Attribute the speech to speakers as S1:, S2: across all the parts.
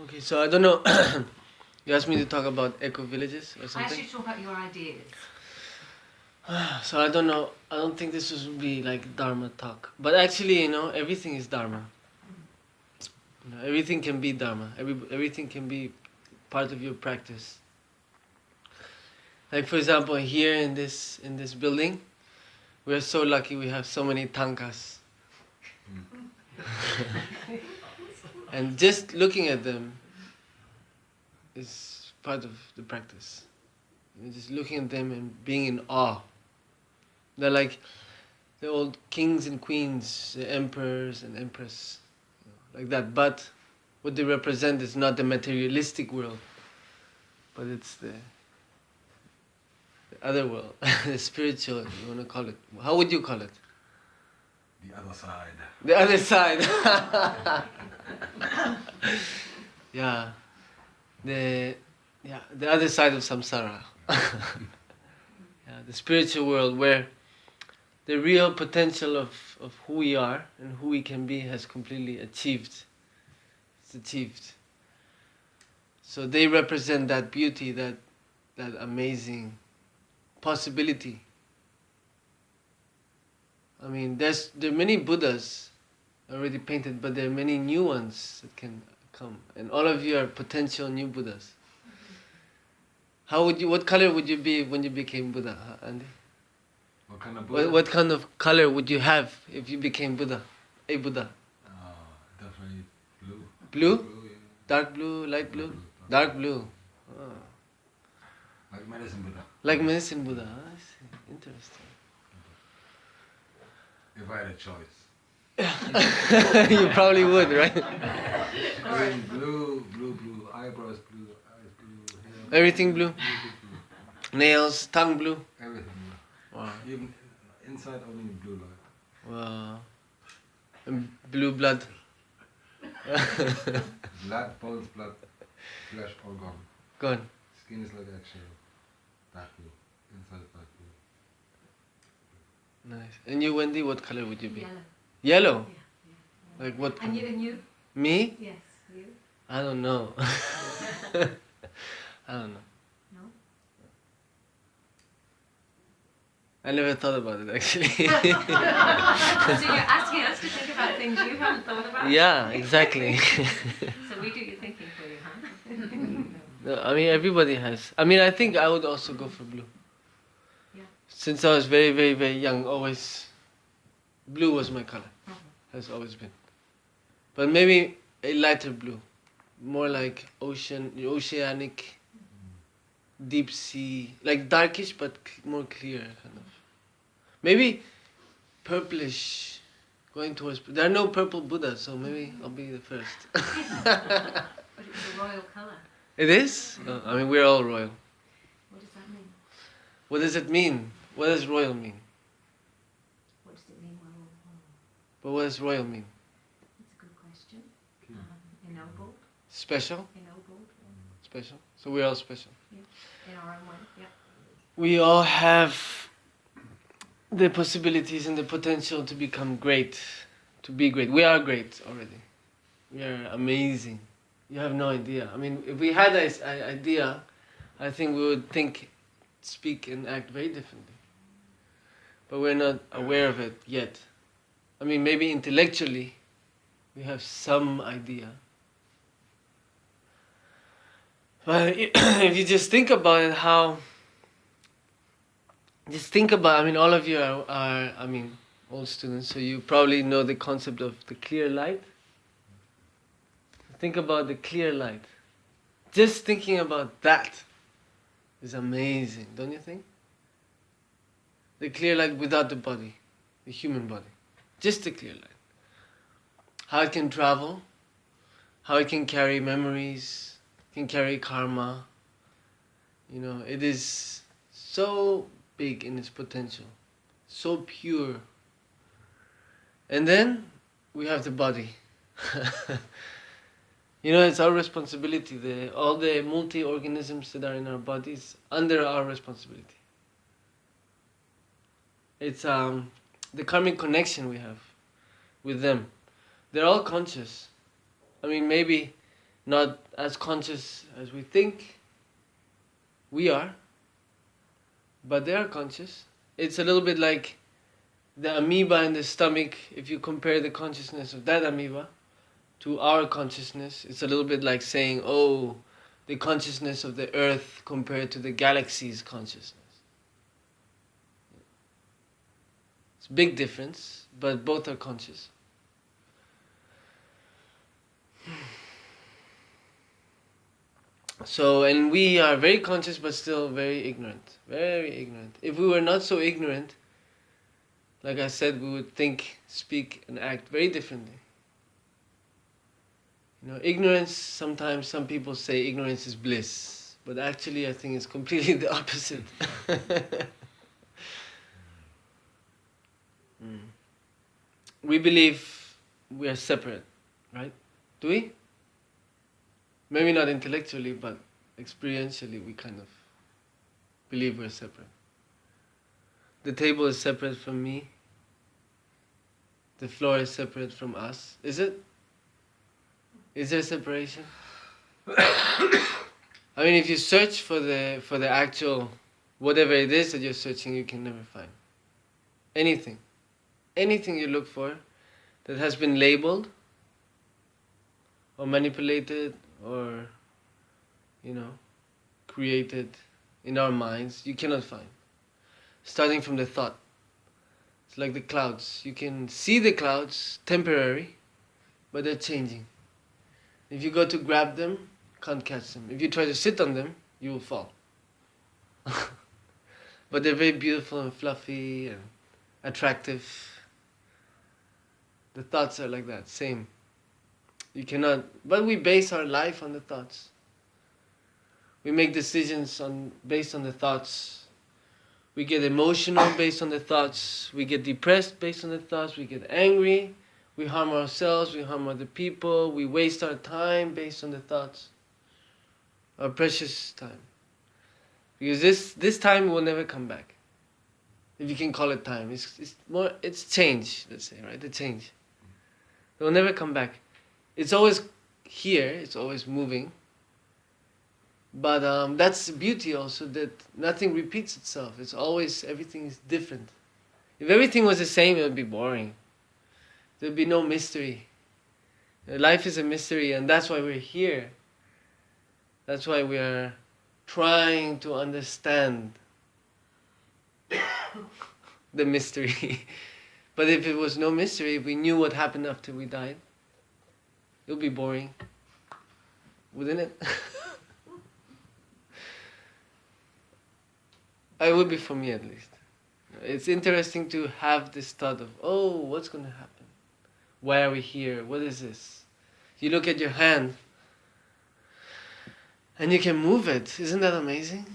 S1: Okay, so I don't know. You asked me to talk about eco-villages or
S2: I
S1: something?
S2: asked you to talk about your ideas.
S1: So I don't know. I don't think this would be like Dharma talk. But actually, everything is Dharma. Everything can be Dharma. Everything can be part of your practice. Like for example, here in this building, we are so lucky we have so many tankas. And just looking at them is part of the practice. Just looking at them and being in awe. They're like the old kings and queens, the emperors and empress, like that. But what they represent is not the materialistic world, but it's the other world, the spiritual, you want to call it. How would you call it?
S3: The other side.
S1: The other side. Yeah. The other side of samsara. Yeah, the spiritual world where the real potential of who we are and who we can be has completely achieved. It's achieved. So they represent that beauty, that amazing possibility. I mean, there are many Buddhas already painted, but there are many new ones that can come, and all of you are potential new Buddhas. What color would you be when you became Buddha, Andy?
S3: What kind of Buddha?
S1: What kind of color would you have if you became Buddha? A Buddha?
S3: Definitely blue.
S1: Blue?
S3: Blue, yeah.
S1: Dark blue, light blue? Dark blue. Oh.
S3: Like medicine Buddha.
S1: Like medicine Buddha. I see. Interesting.
S3: If I had a choice.
S1: You probably would, right?
S3: Blue, eyebrows blue, eyes blue, hair.
S1: Everything blue? Nails, tongue blue?
S3: Everything blue.
S1: Wow.
S3: Even inside only blue light.
S1: Wow. And blue blood.
S3: Blood, bones, blood, flesh all gone.
S1: Gone.
S3: Skin is like eggshell. Dark blue. Inside dark blue.
S1: Nice. And you, Wendy, what color would you be?
S2: Yellow.
S1: Yellow?
S2: Yeah.
S1: Like what color?
S2: And you?
S1: Me?
S2: Yes, you?
S1: I don't know. I don't know.
S2: No?
S1: I never thought about it actually.
S2: So you're asking us to think about things you haven't thought about?
S1: Yeah, exactly.
S2: So we do your thinking for you, huh?
S1: No, I mean, everybody has. I mean, I think I would also go for blue.
S2: Yeah.
S1: Since I was very, very, very young, always blue was my color. Has always been. But maybe a lighter blue, more like oceanic, deep sea, like darkish but more clear kind of. Maybe purplish, going towards. There are no purple Buddhas, so maybe I'll be the first.
S2: But it's a royal colour.
S1: It is? I mean, we're all royal.
S2: What does that mean?
S1: What does it mean? What does royal mean?
S2: What does it mean, royal?
S1: But what does royal mean?
S2: That's a good question. Ennobled.
S1: Special?
S2: Ennobled.
S1: Special. So we're all special.
S2: Yeah. In our own way. Yeah.
S1: We all have the possibilities and the potential to become great, to be great. We are great already. We are amazing. You have no idea. I mean, if we had this idea, I think we would think, speak and act very differently. But we're not aware of it yet. I mean, maybe intellectually we have some idea. But if you just think about it, I mean, all of you are I mean, old students, so you probably know the concept of the clear light. Think about the clear light. Just thinking about that is amazing, don't you think? The clear light without the body, the human body. Just the clear light. How it can travel, how it can carry memories, can carry karma. You know, it is so big in its potential, so pure. And then we have the body. You know, it's our responsibility. All the multi-organisms that are in our bodies, under our responsibility. It's the karmic connection we have with them. They're all conscious. I mean, maybe not as conscious as we think we are, but they are conscious. It's a little bit like the amoeba in the stomach. If you compare the consciousness of that amoeba to our consciousness, it's a little bit like saying, oh, the consciousness of the earth compared to the galaxy's consciousness. It's a big difference, but both are conscious. So, and we are very conscious but still very ignorant. Very ignorant. If we were not so ignorant, like I said, we would think, speak and act very differently. You know, ignorance, sometimes some people say ignorance is bliss, but actually I think it's completely the opposite. We believe we are separate, right? Do we? Maybe not intellectually, but experientially we kind of believe we're separate. The table is separate from me. The floor is separate from us. Is it? Is there separation? I mean, if you search for the actual, whatever it is that you're searching, you can never find. Anything. Anything you look for that has been labeled or manipulated or, created in our minds, you cannot find. Starting from the thought. It's like the clouds. You can see the clouds, temporary, but they're changing. If you go to grab them, can't catch them. If you try to sit on them, you will fall. But they're very beautiful and fluffy and attractive. The thoughts are like that, same. You cannot, but we base our life on the thoughts. We make decisions based on the thoughts. We get emotional based on the thoughts. We get depressed based on the thoughts. We get angry. We harm ourselves. We harm other people. We waste our time based on the thoughts. Our precious time. Because this time will never come back. If you can call it time. It's change, let's say, right? The change. It will never come back. It's always here. It's always moving. But that's the beauty also, that nothing repeats itself. It's always, everything is different. If everything was the same, it would be boring. There would be no mystery. Life is a mystery, and that's why we're here. That's why we are trying to understand the mystery. But if it was no mystery, if we knew what happened after we died, it would be boring. Wouldn't it? It would be for me at least. It's interesting to have this thought of, oh, what's going to happen? Why are we here? What is this? You look at your hand and you can move it. Isn't that amazing?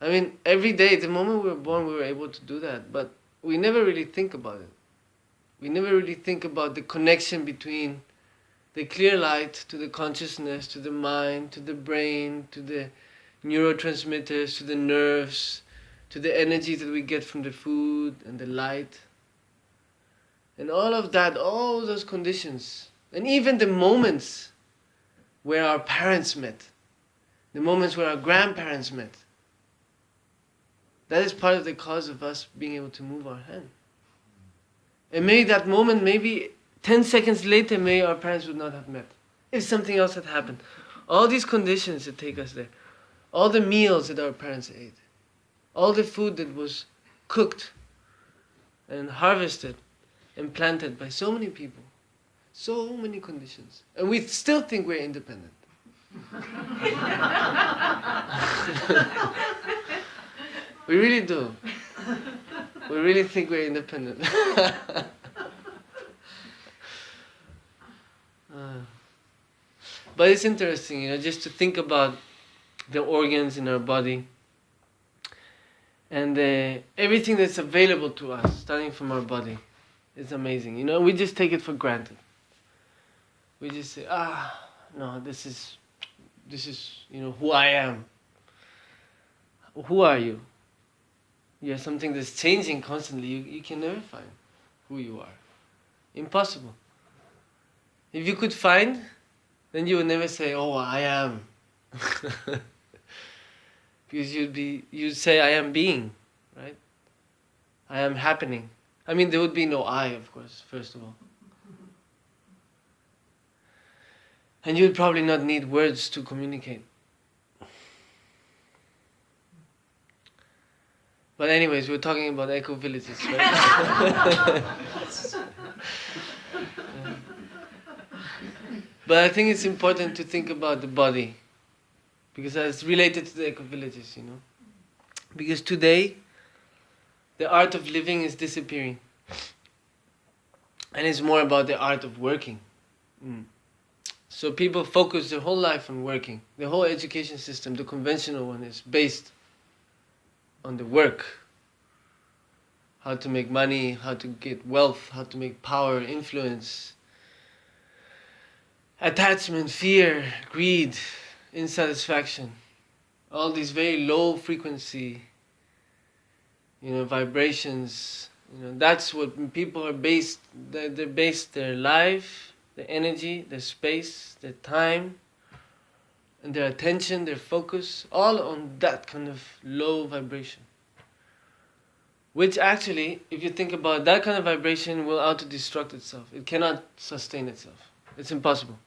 S1: I mean, every day, the moment we were born, we were able to do that. But we never really think about it. We never really think about the connection between the clear light to the consciousness, to the mind, to the brain, to the neurotransmitters, to the nerves, to the energy that we get from the food and the light. And all of that, all those conditions. And even the moments where our parents met. The moments where our grandparents met. That is part of the cause of us being able to move our hand. And maybe that moment, maybe 10 seconds later, maybe our parents would not have met. If something else had happened. All these conditions that take us there. All the meals that our parents ate. All the food that was cooked and harvested and planted by so many people. So many conditions. And we still think we're independent. We really do. We really think we're independent. But it's interesting, just to think about the organs in our body and everything that's available to us, starting from our body. It's amazing. We just take it for granted. We just say, no, this is who I am. Who are you? You're something that's changing constantly. You can never find who you are. Impossible. If you could find then you would never say, "Oh, I am," because you'd say, "I am being," right? I am happening. I mean, there would be no I, of course, first of all. And you'd probably not need words to communicate. But anyways, we're talking about ecovillages, right? But I think it's important to think about the body, because it's related to the ecovillages, you know. Because today, the art of living is disappearing. And it's more about the art of working. So people focus their whole life on working. The whole education system, the conventional one, is based on the work. How to make money, how to get wealth, how to make power, influence, attachment, fear, greed, insatisfaction. All these very low frequency, vibrations. That's what people are based. They base their life, their energy, their space, their time, and their attention, their focus, all on that kind of low vibration. Which actually, if you think about that kind of vibration, will auto-destruct itself. It cannot sustain itself. It's impossible.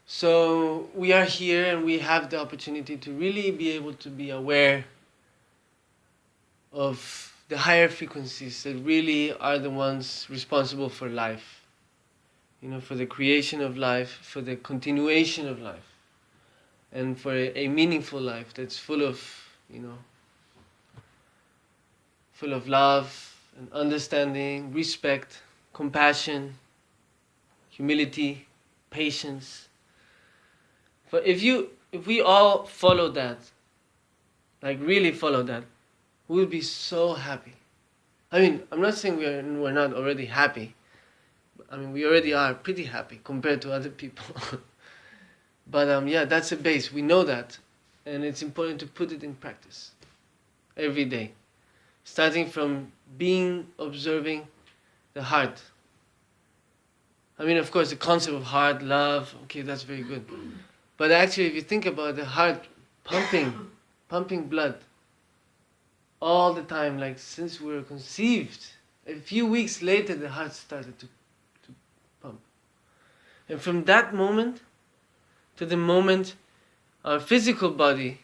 S1: So we are here and we have the opportunity to really be able to be aware of the higher frequencies that really are the ones responsible for life. For the creation of life, for the continuation of life, and for a meaningful life that's full of, full of love and understanding, respect, compassion, humility, patience. But if we all follow that, like really follow that, we will be so happy. I mean, I'm not saying we're not already happy. I mean, we already are pretty happy compared to other people. But that's a base. We know that. And it's important to put it in practice every day. Starting from observing the heart. I mean, of course, the concept of heart, love, okay, that's very good. But actually, if you think about the heart pumping blood all the time, like since we were conceived, a few weeks later, the heart started to pump. And from that moment to the moment our physical body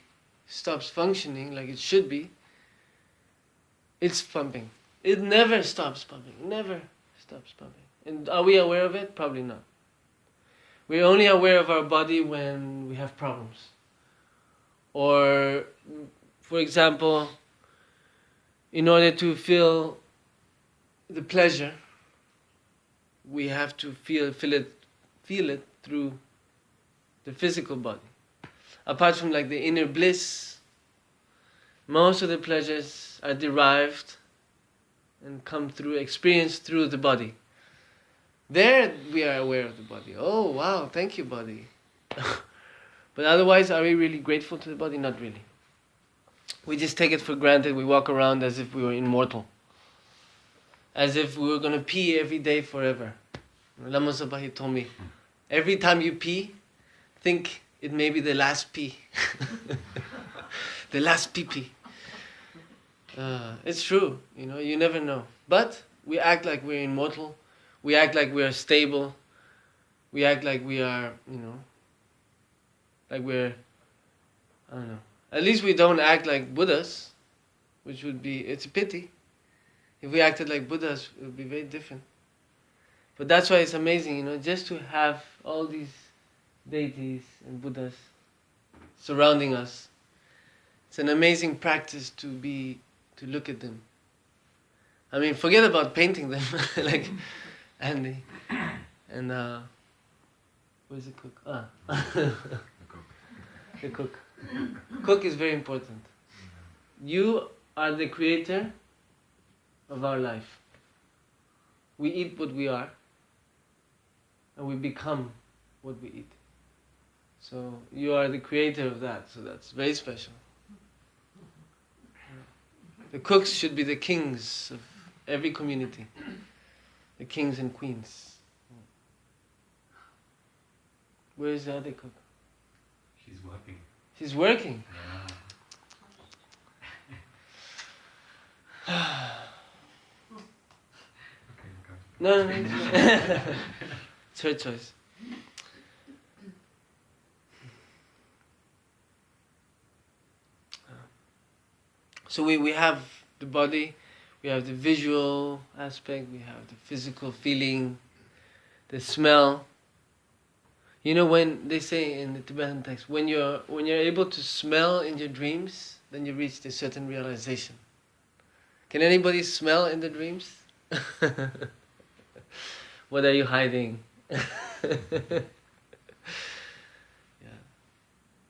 S1: stops functioning like it should be, it's pumping. It never stops pumping. Never stops pumping. And are we aware of it? Probably not. We're only aware of our body when we have problems. Or, for example, in order to feel the pleasure, we have to feel it through the physical body. Apart from like the inner bliss, most of the pleasures are derived and come through, experienced through the body. There we are aware of the body. Oh wow, thank you body. But otherwise, are we really grateful to the body? Not really. We just take it for granted. We walk around as if we were immortal. As if we were going to pee every day forever. Lama Sabahi told me, every time you pee, think it may be the last pee. The last pee-pee. It's true, you never know. But we act like we're immortal. We act like we are stable. We act like we are, like we're, I don't know. At least we don't act like Buddhas, which would be, it's a pity. If we acted like Buddhas, it would be very different. But that's why it's amazing, just to have all these deities and Buddhas surrounding us. It's an amazing practice to look at them. I mean, forget about painting them, like Andy and where's the cook? The cook. Cook is very important. You are the creator of our life. We eat what we are, and we become what we eat. So you are the creator of that, so that's very special. The cooks should be the kings of every community. The kings and queens. Where's the other cook?
S3: She's working.
S1: She's working.
S3: Yeah. Okay,
S1: No. It's her choice. So we have the body, we have the visual aspect, we have the physical feeling, the smell. You know, when they say in the Tibetan text, when you're able to smell in your dreams, then you reach a certain realization. Can anybody smell in the dreams? What are you hiding? Yeah.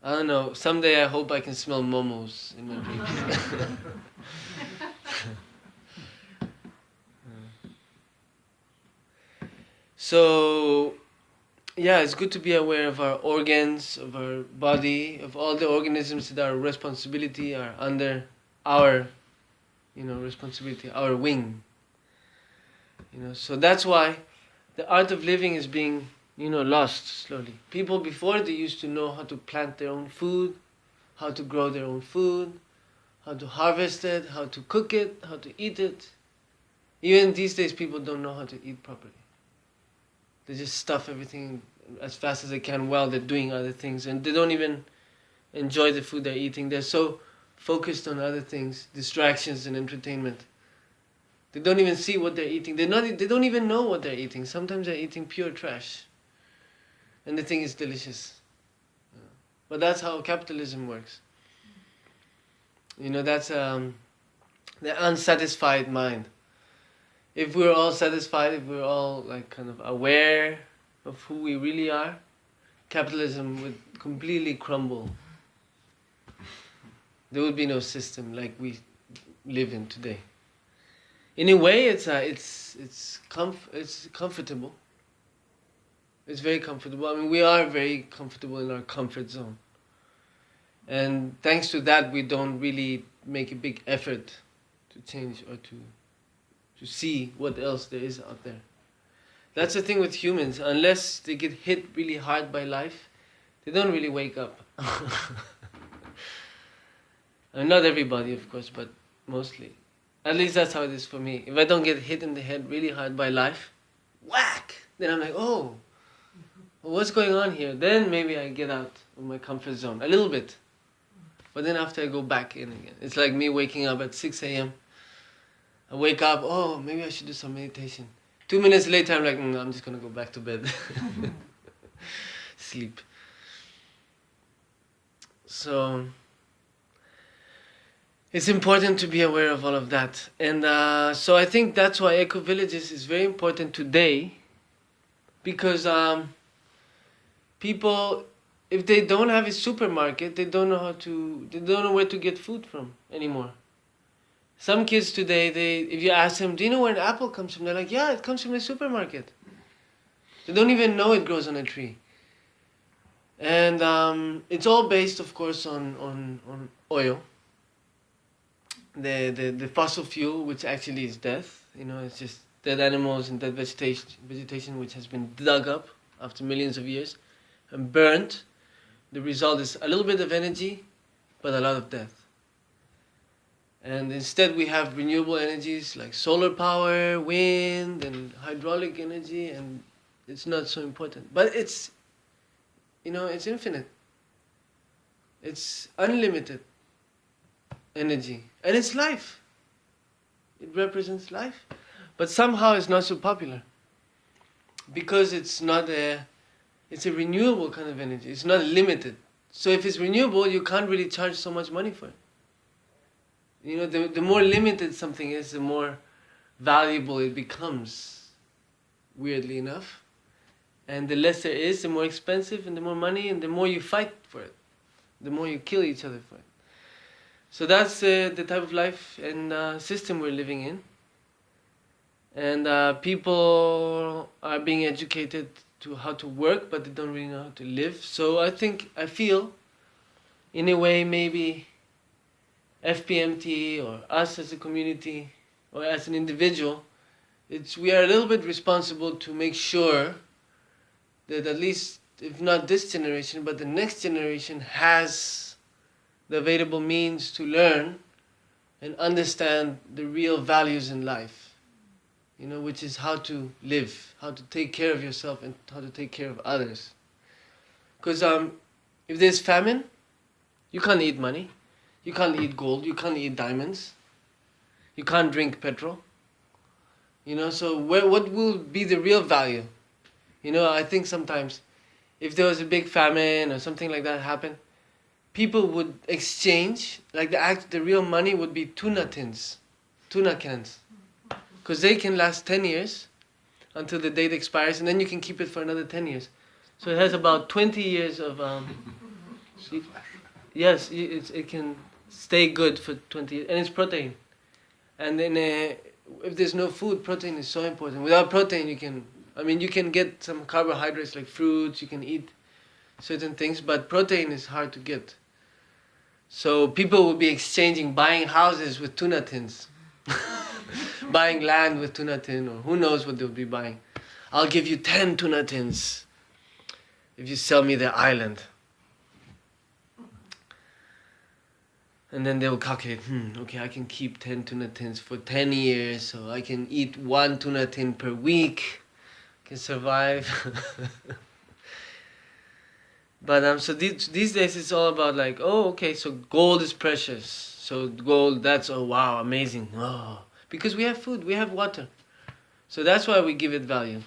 S1: I don't know. Someday I hope I can smell momos in my dreams. So, yeah, it's good to be aware of our organs, of our body, of all the organisms that our responsibility are under our, responsibility, our wing. So that's why the art of living is being, lost slowly. People before, they used to know how to plant their own food, how to grow their own food, how to harvest it, how to cook it, how to eat it. Even these days, people don't know how to eat properly. They just stuff everything as fast as they can while they're doing other things, and they don't even enjoy the food they're eating. They're so focused on other things, distractions and entertainment. They don't even see what they're eating. They don't even know what they're eating. Sometimes they're eating pure trash, and they think it's delicious. But that's how capitalism works. That's the unsatisfied mind. If we're all satisfied, if we're all kind of aware of who we really are, capitalism would completely crumble. There would be no system like we live in today. In a way, it's comfortable. It's very comfortable. I mean, we are very comfortable in our comfort zone. And thanks to that, we don't really make a big effort to change or to see what else there is out there. That's the thing with humans. Unless they get hit really hard by life, they don't really wake up. I mean, not everybody, of course, but mostly. At least that's how it is for me. If I don't get hit in the head really hard by life, whack! Then I'm like, oh, what's going on here? Then maybe I get out of my comfort zone a little bit. But then after I go back in again. It's like me waking up at 6 a.m. I wake up, oh, maybe I should do some meditation. 2 minutes later, I'm like, I'm just going to go back to bed. Sleep. So, it's important to be aware of all of that. And so I think that's why ecovillages is very important today. Because people, if they don't have a supermarket, they don't know where to get food from anymore. Some kids today, if you ask them, do you know where an apple comes from? They're like, yeah, it comes from the supermarket. They don't even know it grows on a tree. And it's all based, of course, on oil. The fossil fuel, which actually is death. It's just dead animals and dead vegetation which has been dug up after millions of years and burnt. The result is a little bit of energy, but a lot of death. And instead we have renewable energies like solar power, wind, and hydraulic energy, and it's not so important. But it's infinite. It's unlimited energy. And it's life. It represents life. But somehow it's not so popular. Because it's a renewable kind of energy. It's not limited. So if it's renewable, you can't really charge so much money for it. The more limited something is, the more valuable it becomes, weirdly enough. And the less there is, the more expensive, and the more money, and the more you fight for it. The more you kill each other for it. So that's the type of life and system we're living in. And people are being educated to how to work, but they don't really know how to live. So I feel, in a way, maybe FPMT or us as a community or as an individual, we are a little bit responsible to make sure that at least if not this generation, but the next generation has the available means to learn and understand the real values in life, which is how to live, how to take care of yourself and how to take care of others. Because if there's famine, you can't eat money, you can't eat gold, you can't eat diamonds, you can't drink petrol. So what will be the real value? I think sometimes if there was a big famine or something like that happen, people would exchange, like the real money would be tuna cans. Because they can last 10 years until the date expires, and then you can keep it for another 10 years. So it has about 20 years of... yes, it can stay good for 20 years, and it's protein. And then if there's no food, protein is so important. Without protein, you can get some carbohydrates like fruits, you can eat certain things, but protein is hard to get. So people will be exchanging, buying houses with tuna tins, buying land with tuna tin, or who knows what they'll be buying. I'll give you 10 tuna tins if you sell me the island. And then they will calculate, okay, I can keep 10 tuna tins for 10 years, so I can eat 1 tuna tin per week, can survive. But so these days it's all about like, oh, okay, so gold is precious. So gold, that's, oh wow, amazing. Oh, because we have food, we have water. So that's why we give it value.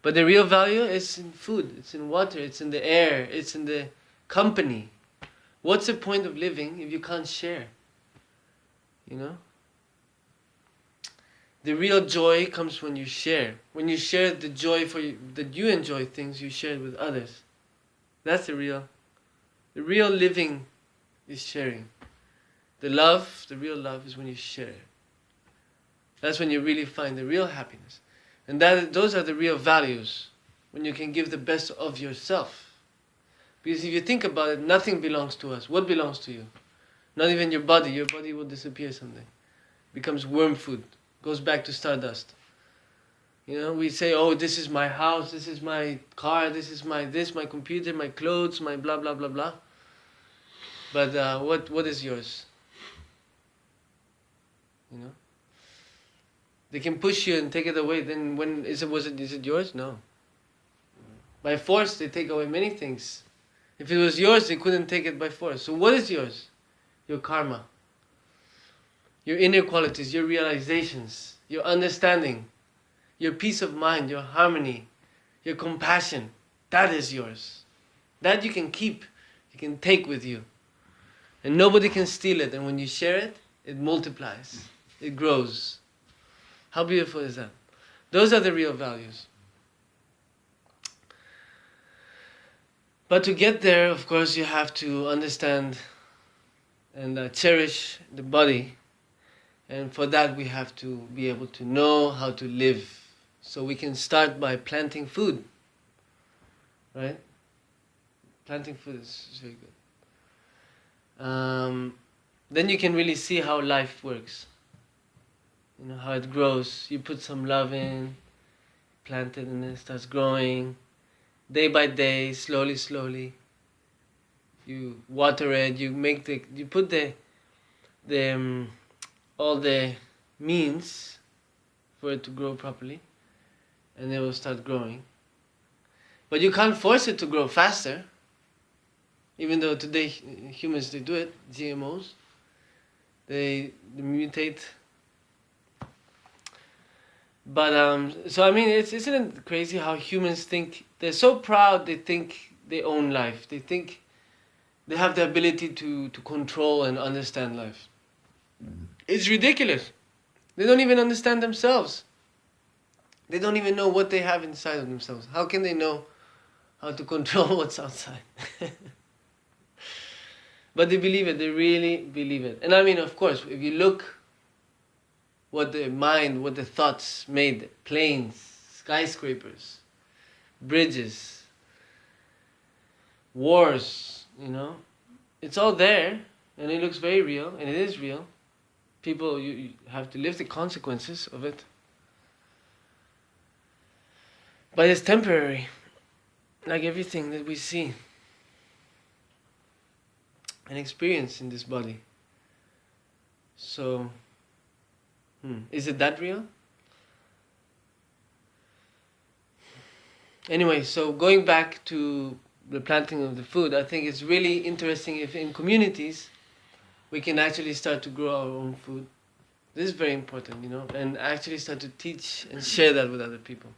S1: But the real value is in food, it's in water, it's in the air, it's in the company. What's the point of living if you can't share? The real joy comes when you share. When you share the joy that you enjoy things, you share it with others. That's the real living is sharing. The real love is when you share. That's when you really find the real happiness. And those are the real values, when you can give the best of yourself. Because if you think about it, nothing belongs to us. What belongs to you? Not even your body. Your body will disappear someday. Becomes worm food. Goes back to stardust. We say, oh, this is my house, this is my car, this is my computer, my clothes, my blah, blah, blah, blah. But what is yours? They can push you and take it away. Then is it yours? No. By force, they take away many things. If it was yours, they couldn't take it by force. So what is yours? Your karma. Your inner qualities, your realizations, your understanding, your peace of mind, your harmony, your compassion. That is yours. That you can keep, you can take with you. And nobody can steal it. And when you share it, it multiplies. It grows. How beautiful is that? Those are the real values. But to get there, of course, you have to understand and cherish the body. And for that, we have to be able to know how to live. So we can start by planting food. Right? Planting food is very good. Then you can really see how life works. How it grows. You put some love in, plant it, and then it starts growing. Day by day, slowly, slowly. You water it. You put all the means for it to grow properly, and it will start growing. But you can't force it to grow faster. Even though today humans, they do it, GMOs. They mutate. But isn't it crazy how humans think? They're so proud. They think they own life. They think they have the ability to control and understand life. It's ridiculous. They don't even understand themselves. They don't even know what they have inside of themselves. How can they know how to control what's outside? But they believe it. They really believe it. And of course, if you look what the thoughts made, planes, skyscrapers, bridges, wars, it's all there, and it looks very real, and it is real. People, you have to live the consequences of it. But it's temporary. like everything that we see and experience in this body. So, is it that real? Anyway, so going back to the planting of the food, I think it's really interesting if in communities we can actually start to grow our own food. This is very important, and actually start to teach and share that with other people,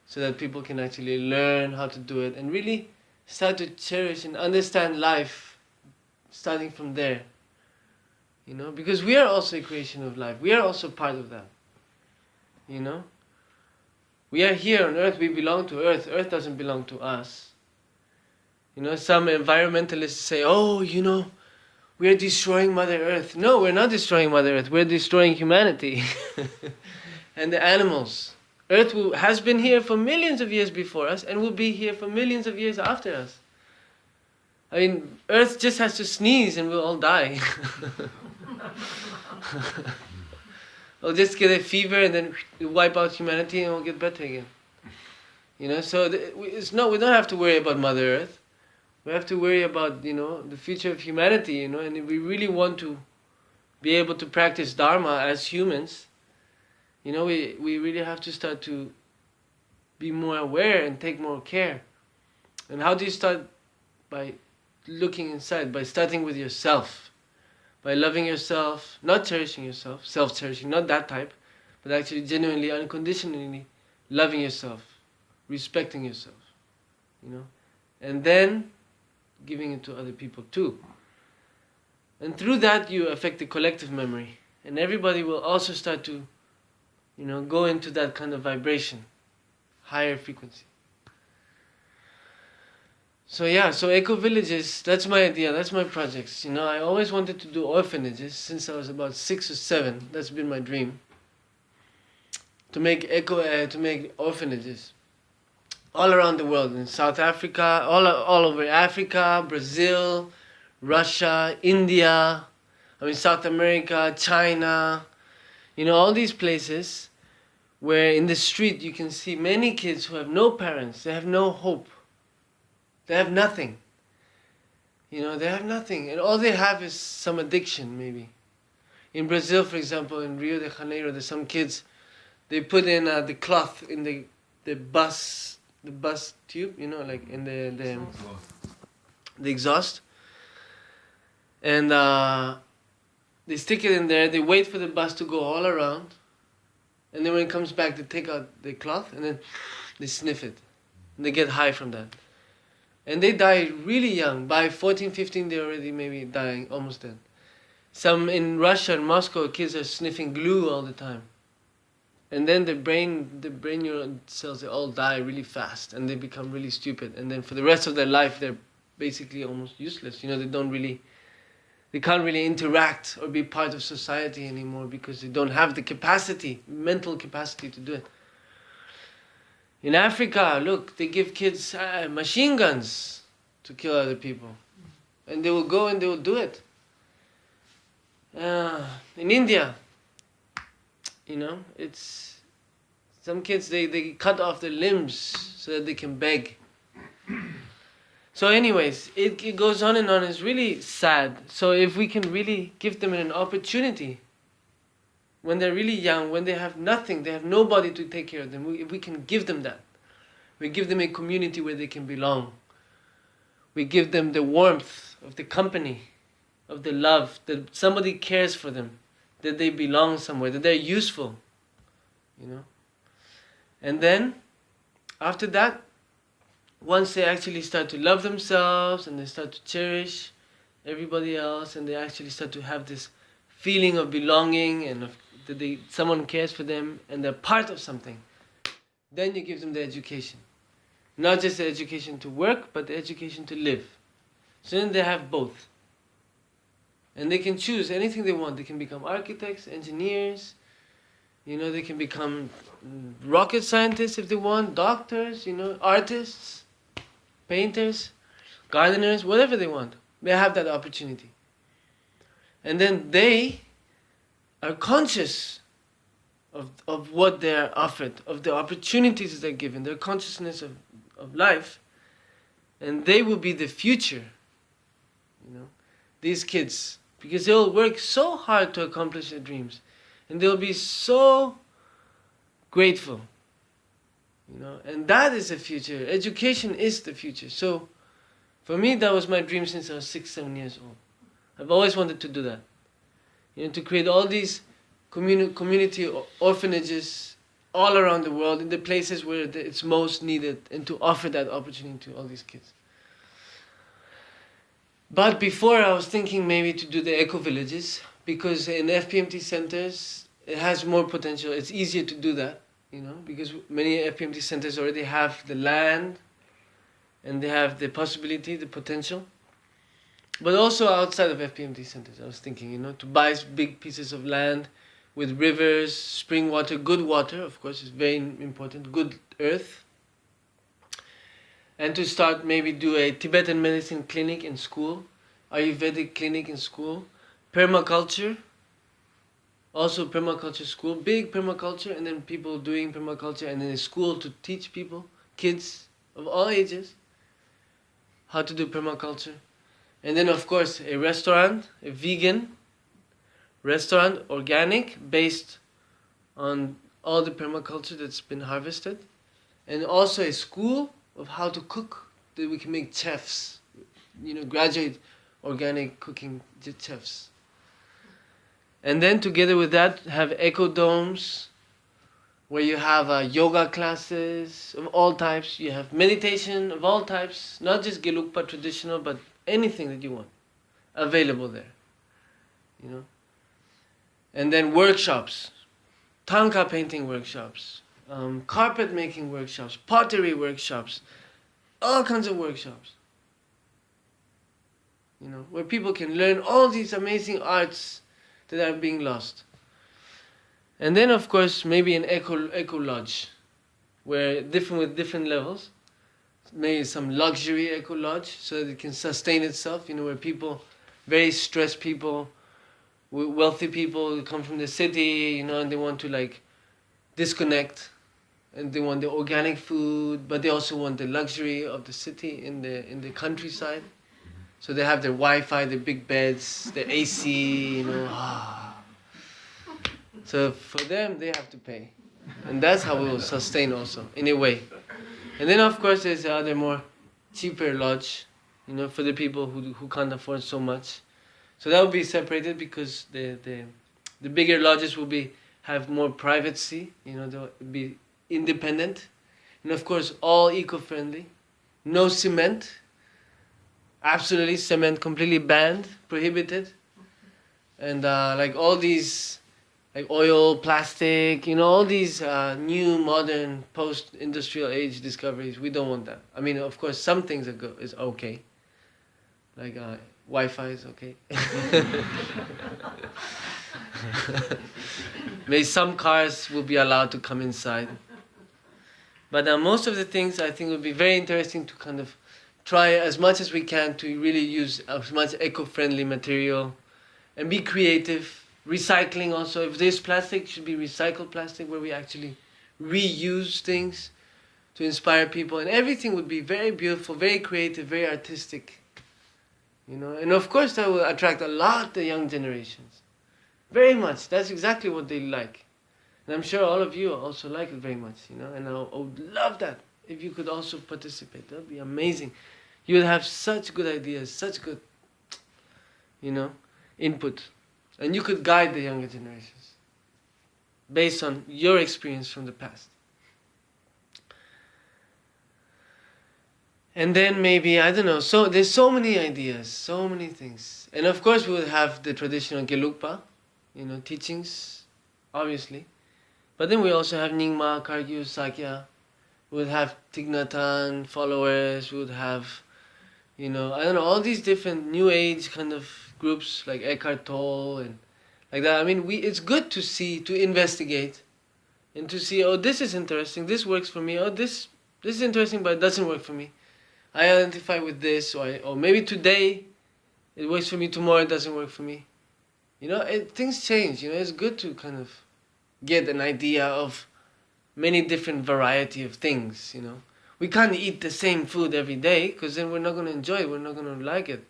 S1: so that people can actually learn how to do it and really start to cherish and understand life starting from there. Because we are also a creation of life. We are also part of that. We are here on earth, we belong to earth. Earth doesn't belong to us. Some environmentalists say, we are destroying Mother Earth. No, we're not destroying Mother Earth. We're destroying humanity and the animals. Earth has been here for millions of years before us and will be here for millions of years after us. I mean, Earth just has to sneeze and we'll all die. We'll just get a fever and then wipe out humanity and we'll get better again. So we don't have to worry about Mother Earth. We have to worry about, the future of humanity, and if we really want to be able to practice Dharma as humans, we really have to start to be more aware and take more care. And how do you start? By looking inside, by starting with yourself, by loving yourself, not cherishing yourself, self-cherishing, not that type, but actually genuinely, unconditionally loving yourself, respecting yourself, and then giving it to other people too. And through that you affect the collective memory, and everybody will also start to, go into that kind of vibration, higher frequency. So eco-villages, that's my idea, that's my projects. I always wanted to do orphanages since I was about 6 or 7. That's been my dream. To make orphanages all around the world, in South Africa, all over Africa, Brazil, Russia, India, South America, China, all these places where in the street you can see many kids who have no parents, they have no hope, they have nothing. They have nothing, and all they have is some addiction, maybe. In Brazil, for example, in Rio de Janeiro, there's some kids, they put in the cloth in the bus tube, like in the exhaust, and they stick it in there, they wait for the bus to go all around, and then when it comes back they take out the cloth and then they sniff it, and they get high from that. And they die really young. By 14, 15 they're already maybe dying, almost dead. Some in Russia and Moscow, kids are sniffing glue all the time. And then the brain neuron cells, they all die really fast and they become really stupid. And then for the rest of their life, they're basically almost useless. They can't really interact or be part of society anymore because they don't have the mental capacity to do it. In Africa, look, they give kids machine guns to kill other people. And they will go and they will do it. In India, it's some kids, they cut off their limbs so that they can beg. So anyways, it goes on and on. It's really sad. So if we can really give them an opportunity, when they're really young, when they have nothing, they have nobody to take care of them, if we can give them that. We give them a community where they can belong. We give them the warmth of the company, of the love, that somebody cares for them, that they belong somewhere, that they're useful, And then, after that, once they actually start to love themselves and they start to cherish everybody else and they actually start to have this feeling of belonging and that someone cares for them and they're part of something, then you give them the education. Not just the education to work, but the education to live. So then they have both. And they can choose anything they want. They can become architects, engineers, they can become rocket scientists if they want, doctors, artists, painters, gardeners, whatever they want. They have that opportunity. And then they are conscious of what they are offered, of the opportunities they're given, their consciousness of life, And they will be the future, these kids, because they'll work so hard to accomplish their dreams, and they'll be so grateful, and that is the future. Education is the future. So for me, that was my dream since I was 6-7 years old. I've always wanted to do that, to create all these community orphanages all around the world, in the places where it's most needed, and to offer that opportunity to all these kids. But before, I was thinking maybe to do the eco-villages, because in FPMT centers, it has more potential. It's easier to do that, because many FPMT centers already have the land, and they have the possibility, the potential. But also outside of FPMT centers, I was thinking, to buy big pieces of land with rivers, spring water, good water, of course, is very important, good earth. And to start, maybe do a Tibetan medicine clinic in school, Ayurvedic clinic in school, permaculture, also permaculture school, big permaculture, and then people doing permaculture, and then a school to teach people, kids of all ages, how to do permaculture. And then, of course, a restaurant, a vegan restaurant, organic, based on all the permaculture that's been harvested. And also a school of how to cook, that we can make chefs, graduate organic cooking chefs. And then together with that, have eco-domes, where you have yoga classes of all types, you have meditation of all types, not just Gelugpa traditional, but anything that you want, available there, And then workshops, tanka painting workshops, carpet making workshops, pottery workshops, all kinds of workshops, where people can learn all these amazing arts that are being lost. And then, of course, maybe an eco lodge, where with different levels, maybe some luxury eco lodge, so that it can sustain itself, where people, very stressed people, wealthy people who come from the city, and they want to disconnect, and they want the organic food, but they also want the luxury of the city in the countryside. So they have their Wi-Fi, their big beds, their AC, So for them, they have to pay, and that's how we will sustain also, in a way. And then, of course, there's the other more cheaper lodge, for the people who can't afford so much. So that will be separated, because the bigger lodges will have more privacy, they'll be independent. And of course, all eco-friendly. No cement. Absolutely, cement completely banned, prohibited. And all these, oil, plastic, all these new, modern, post-industrial age discoveries, we don't want that. I mean, of course, some things is okay. Wi-Fi is okay. Maybe some cars will be allowed to come inside. But most of the things, I think, would be very interesting to kind of try as much as we can to really use as much eco-friendly material and be creative. Recycling also. If there's plastic, it should be recycled plastic, where we actually reuse things to inspire people. And everything would be very beautiful, very creative, very artistic. And of course that will attract a lot the young generations. Very much. That's exactly what they like. And I'm sure all of you also like it very much, And I would love that if you could also participate. That would be amazing. You would have such good ideas, such good, input. And you could guide the younger generations based on your experience from the past. And then maybe, I don't know, so there's so many ideas, so many things. And of course we would have the traditional Gelugpa, teachings, obviously. But then we also have Nyingma, Kagyu, Sakya. We would have Thich Nhat Hanh followers. We would have, I don't know, all these different new age kind of groups like Eckhart Tolle and like that. I mean, it's good to see, to investigate, and to see, oh, this is interesting, this works for me. Oh, this is interesting, but it doesn't work for me. I identify with this, or maybe today it works for me, tomorrow it doesn't work for me. Things change. It's good to kind of get an idea of many different variety of things. We can't eat the same food every day, because then we're not going to enjoy it, we're not going to like it.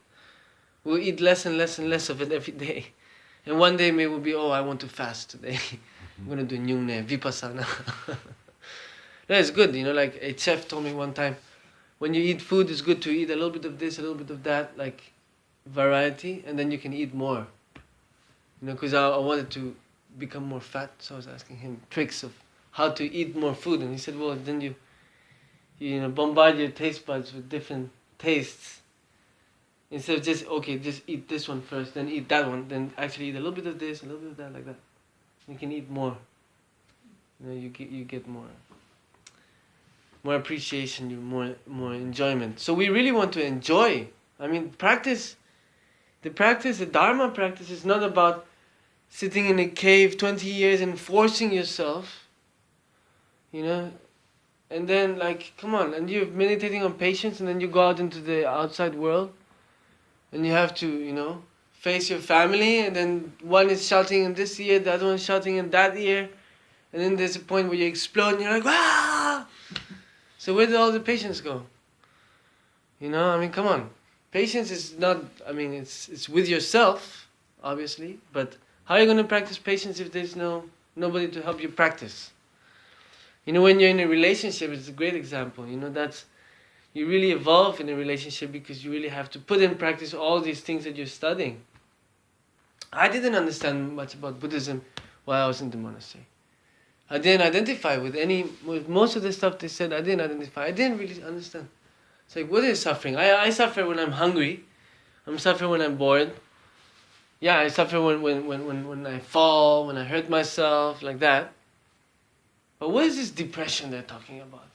S1: We'll eat less and less and less of it every day. And one day maybe we'll be, I want to fast today. I'm going to do nyungne, vipassana. That's good, like a chef told me one time, when you eat food, it's good to eat a little bit of this, a little bit of that, like variety, and then you can eat more. Because I wanted to become more fat, so I was asking him tricks of how to eat more food, and he said, well, then you bombard your taste buds with different tastes. Instead of just eat this one first, then eat that one, then actually eat a little bit of this, a little bit of that, like that. You can eat more. You get more appreciation, more enjoyment. So we really want to enjoy. I mean, the Dharma practice is not about sitting in a cave 20 years and forcing yourself, and then come on, and you're meditating on patience, and then you go out into the outside world, and you have to, face your family, and then one is shouting in this ear, the other one is shouting in that ear, and then there's a point where you explode, and you're like, ah! So where did all the patience go? Come on. Patience is not, it's with yourself, obviously, but how are you going to practice patience if there's nobody to help you practice? When you're in a relationship, it's a great example. You really evolve in a relationship because you really have to put in practice all these things that you're studying. I didn't understand much about Buddhism while I was in the monastery. I didn't identify with most of the stuff they said. I didn't identify. I didn't really understand. It's like, what is suffering? I suffer when I'm hungry. I'm suffering when I'm bored. Yeah, I suffer when I fall, when I hurt myself, like that. But what is this depression they're talking about?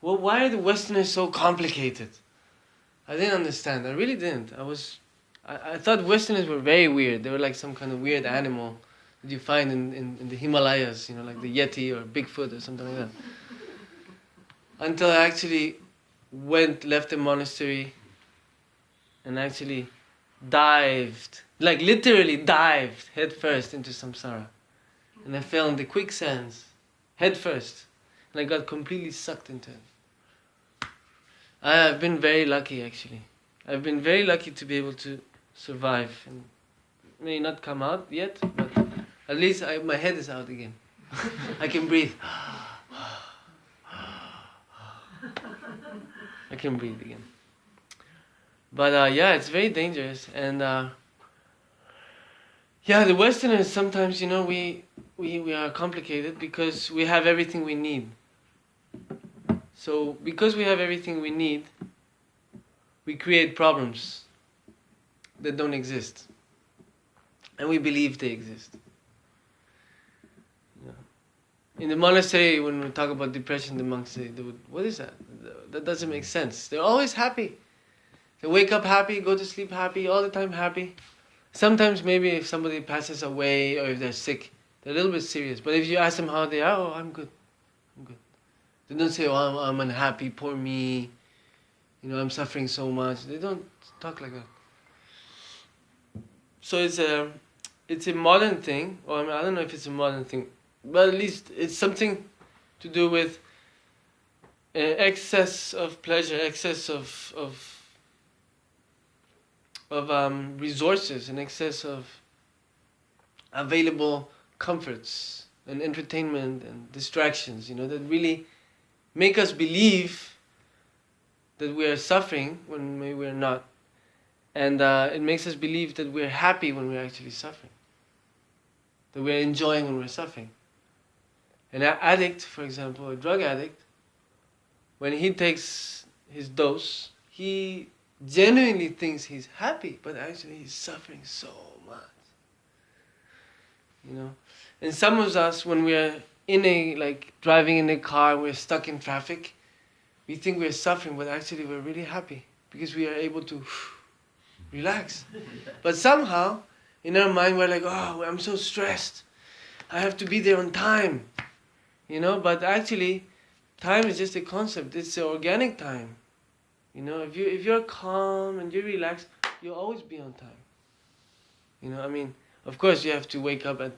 S1: Well, why are the Westerners so complicated? I didn't understand. I really didn't. I thought Westerners were very weird. They were like some kind of weird animal that you find in the Himalayas, like the Yeti or Bigfoot or something like that. Until I actually left the monastery and actually dived, like literally dived head first into samsara. And I fell in the quicksands, head first. And I got completely sucked into it. I've been very lucky, actually. I've been very lucky to be able to survive. And may not come out yet, but at least my head is out again. I can breathe. I can breathe again. But it's very dangerous. And the Westerners sometimes, we are complicated because we have everything we need. So because we have everything we need, we create problems that don't exist. And we believe they exist. In the monastery, when we talk about depression, the monks say, what is that? That doesn't make sense. They're always happy. They wake up happy, go to sleep happy, all the time happy. Sometimes maybe if somebody passes away or if they're sick, they're a little bit serious. But if you ask them how they are, I'm good. They don't say, I'm unhappy, poor me. I'm suffering so much. They don't talk like that. So it's a modern thing, or I don't know if it's a modern thing, but at least it's something to do with excess of pleasure, excess of resources, and excess of available comforts and entertainment and distractions, that really make us believe that we are suffering when maybe we're not. And it makes us believe that we're happy when we're actually suffering. That we're enjoying when we're suffering. An addict, for example, a drug addict, when he takes his dose, he genuinely thinks he's happy, but actually he's suffering so much. And some of us, when we're driving in a car, we're stuck in traffic, we think we're suffering, but actually we're really happy because we are able to relax. But somehow, in our mind, we're like, oh, I'm so stressed. I have to be there on time. But actually, time is just a concept. It's an organic time. If you're calm and you're relaxed, you'll always be on time. Of course you have to wake up at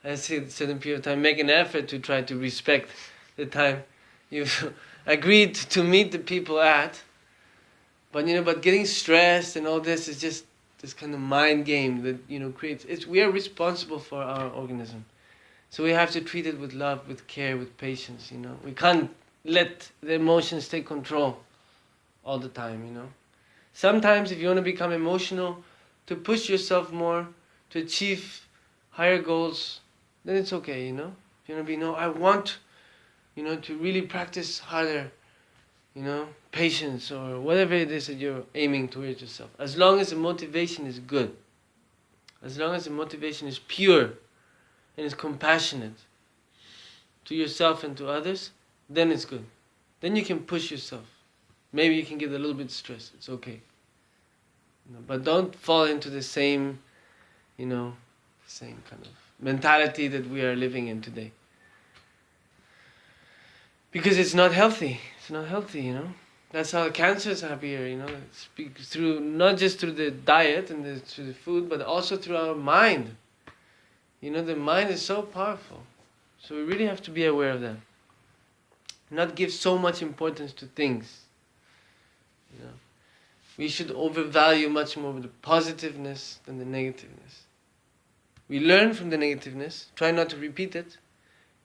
S1: a certain period of time, make an effort to try to respect the time you've agreed to meet the people at. But but getting stressed and all this is just this kind of mind game that creates. We are responsible for our organism, so we have to treat it with love, with care, with patience. We can't let the emotions take control all the time. Sometimes, if you want to become emotional, to push yourself more, to achieve higher goals, then it's okay. If you want to be I want, to really practice harder. Patience or whatever it is that you're aiming towards yourself. As long as the motivation is good, as long as the motivation is pure and is compassionate to yourself and to others, then it's good. Then you can push yourself. Maybe you can get a little bit stressed. It's okay. But don't fall into the same, same kind of mentality that we are living in today. Because it's not healthy. It's not healthy, That's how cancers are here, It's through not just through the diet and through the food, but also through our mind. The mind is so powerful. So we really have to be aware of that. Not give so much importance to things. We should overvalue much more the positiveness than the negativeness. We learn from the negativeness, try not to repeat it,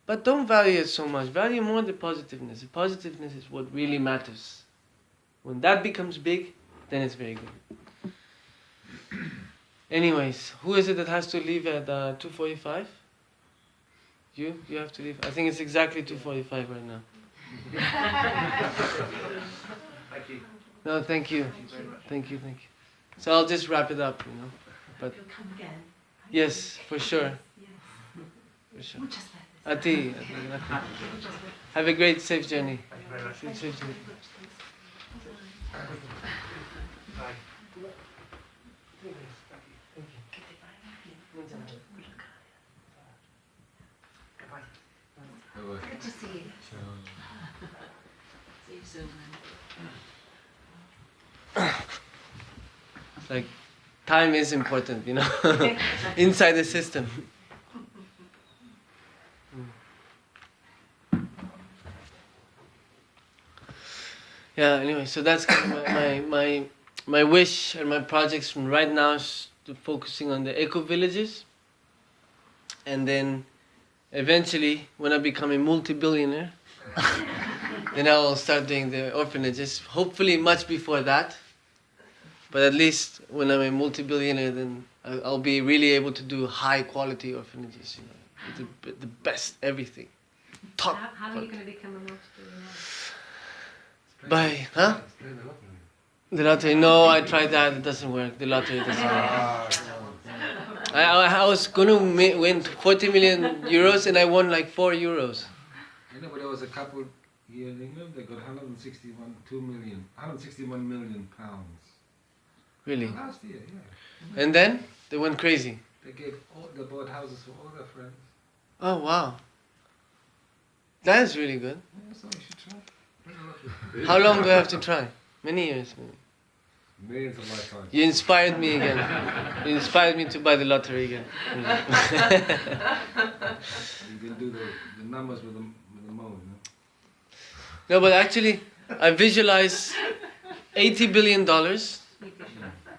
S1: but don't value it so much. Value more the positiveness. The positiveness is what really matters. When that becomes big, then it's very good. Anyways, who is it that has to leave at 2:45? You have to leave. I think it's exactly 2:45 right now.
S3: Thank you.
S1: No, thank you. Thank you. So I'll just wrap it up, But
S2: You'll come again.
S1: yes, for sure.
S2: Yes.
S1: For sure.
S2: Muchas gracias.
S1: A ti. Have a great, safe journey.
S3: Thank you very much.
S1: Safe journey.
S3: Bye.
S2: Good to see you. See you soon.
S1: It's like time is important, inside the system. Yeah, anyway, so that's kind of my wish and my projects from right now is to focusing on the eco-villages. And then eventually, when I become a multi-billionaire, then I will start doing the orphanages. Hopefully much before that. But at least when I'm a multi-billionaire, then I'll be really able to do high-quality orphanages, with the best everything. Top.
S2: How are you going to become a multi-billionaire?
S1: By, huh?
S3: Play the lottery.
S1: The lottery, no, I tried that, it doesn't work. The lottery doesn't work. I was going to win 40 million euros and I won like 4 euros.
S3: But there was a couple here in England, they got 161 million pounds.
S1: Really?
S3: Last year, yeah.
S1: And then they went crazy.
S3: They bought houses for all their friends.
S1: Oh, wow. That is really good.
S3: Yeah, so you should try. Play the lottery.
S1: How long do I have to try? Many years, maybe.
S3: Millions of lifetimes.
S1: You inspired me again. You inspired me to buy the lottery again.
S3: You can do the numbers with the mo,
S1: No, but actually, I visualize $80 billion.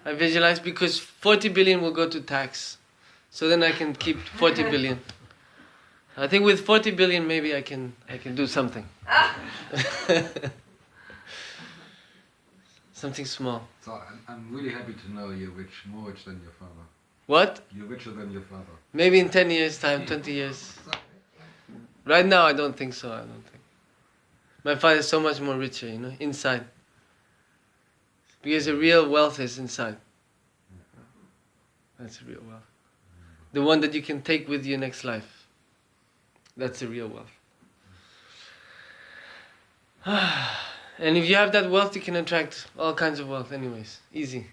S1: I visualize because 40 billion will go to tax. So then I can keep 40 billion. I think with 40 billion maybe I can do something. Something small.
S3: So I'm really happy to know you're rich, more rich than your father.
S1: What?
S3: You're richer than your father.
S1: Maybe in 10 years time, 20 years. Right now I don't think so, I don't think. My father is so much more richer, inside. Because the real wealth is inside. That's the real wealth. The one that you can take with you next life. That's the real wealth. And if you have that wealth, you can attract all kinds of wealth anyways. Easy.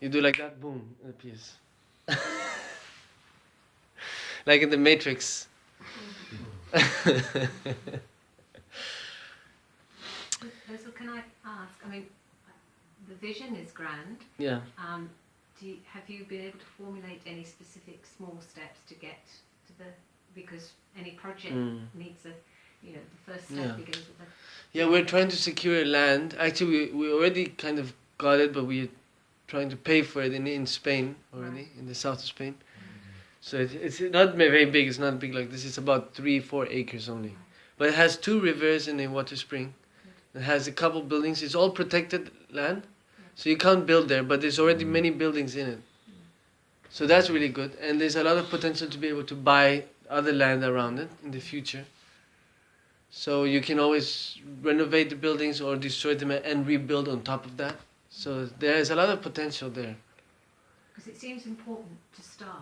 S1: You do like that, boom, it appears. Like in the Matrix.
S2: So can I ask, the vision is grand.
S1: Yeah.
S2: Have you been able to formulate any specific small steps to get to because any project needs you know, the first step
S1: Yeah.
S2: begins with the...
S1: Yeah, we're trying to secure land. Actually, we already kind of got it, but we're trying to pay for it in Spain already, in the south of Spain. So it's not very big. It's not big like this. It's about 3-4 acres only, but it has 2 rivers and a water spring. It has a couple buildings. It's all protected land, so you can't build there. But there's already many buildings in it, so that's really good. And there's a lot of potential to be able to buy other land around it in the future. So you can always renovate the buildings or destroy them and rebuild on top of that. So there is a lot of potential there.
S2: Because it seems important to start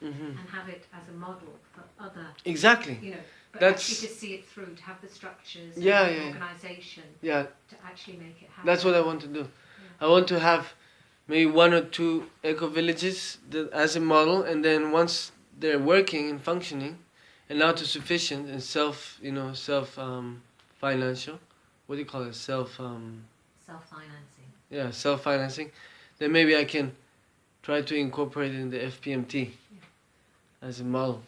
S2: and have it as a model for other,
S1: Exactly.
S2: you know, but
S1: That's-
S2: actually to see it through, to have the structures and
S1: Yeah,
S2: the
S1: yeah.
S2: organisation
S1: Yeah,
S2: to actually make it happen.
S1: that's what I want to do. I want to have maybe 1 or 2 eco-villages as a model, and then once they're working and functioning, and autosufficient and financial, what do you call it?
S2: Self-financing.
S1: Yeah, self-financing. Then maybe I can try to incorporate it in the FPMT as a model.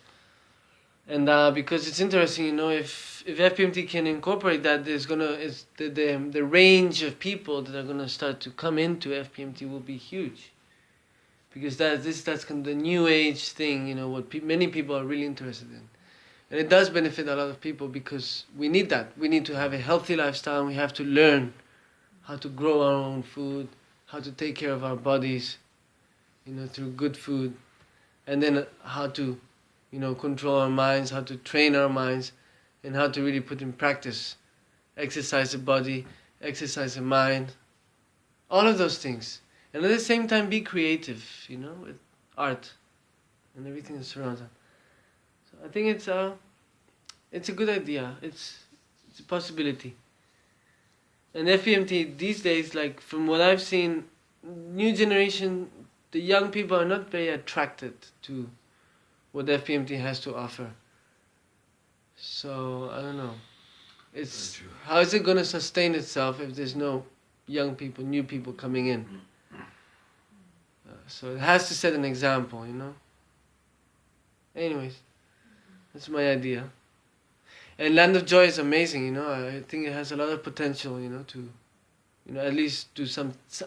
S1: And because it's interesting, you know, if FPMT can incorporate that, the range of people that are gonna start to come into FPMT will be huge. Because that's kind of the new age thing, you know, what many people are really interested in. And it does benefit a lot of people because we need that. We need to have a healthy lifestyle. We have to learn how to grow our own food, how to take care of our bodies, you know, through good food, and then how to, you know, control our minds, how to train our minds, and how to really put in practice, exercise the body, exercise the mind, all of those things. And at the same time be creative, you know, with art and everything that surrounds it. So I think it's a good idea. It's a possibility. And FPMT these days, like from what I've seen, new generation, the young people are not very attracted to what FPMT has to offer. So I don't know. How is it going to sustain itself if there's no young people, new people coming in? So it has to set an example, you know. Anyways, that's my idea. And Land of Joy is amazing, you know. I think it has a lot of potential, you know, to, you know, at least do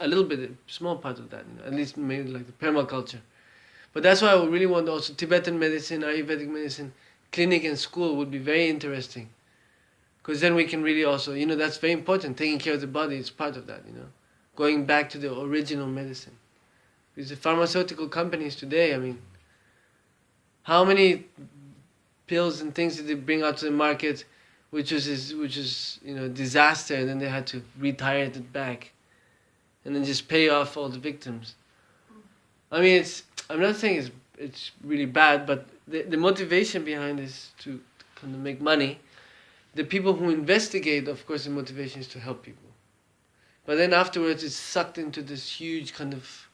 S1: a little bit, small part of that, you know, at least maybe like the permaculture. But that's why I would really want also Tibetan medicine, Ayurvedic medicine, clinic and school would be very interesting. Because then we can really also, you know, that's very important. Taking care of the body is part of that, you know. Going back to the original medicine. Because the pharmaceutical companies today, I mean, how many pills and things that they bring out to the market, which is you know, disaster, and then they had to retire it back, and then just pay off all the victims. I mean, I'm not saying it's really bad, but the motivation behind this to kind of make money. The people who investigate, of course, the motivation is to help people, but then afterwards it's sucked into this huge kind of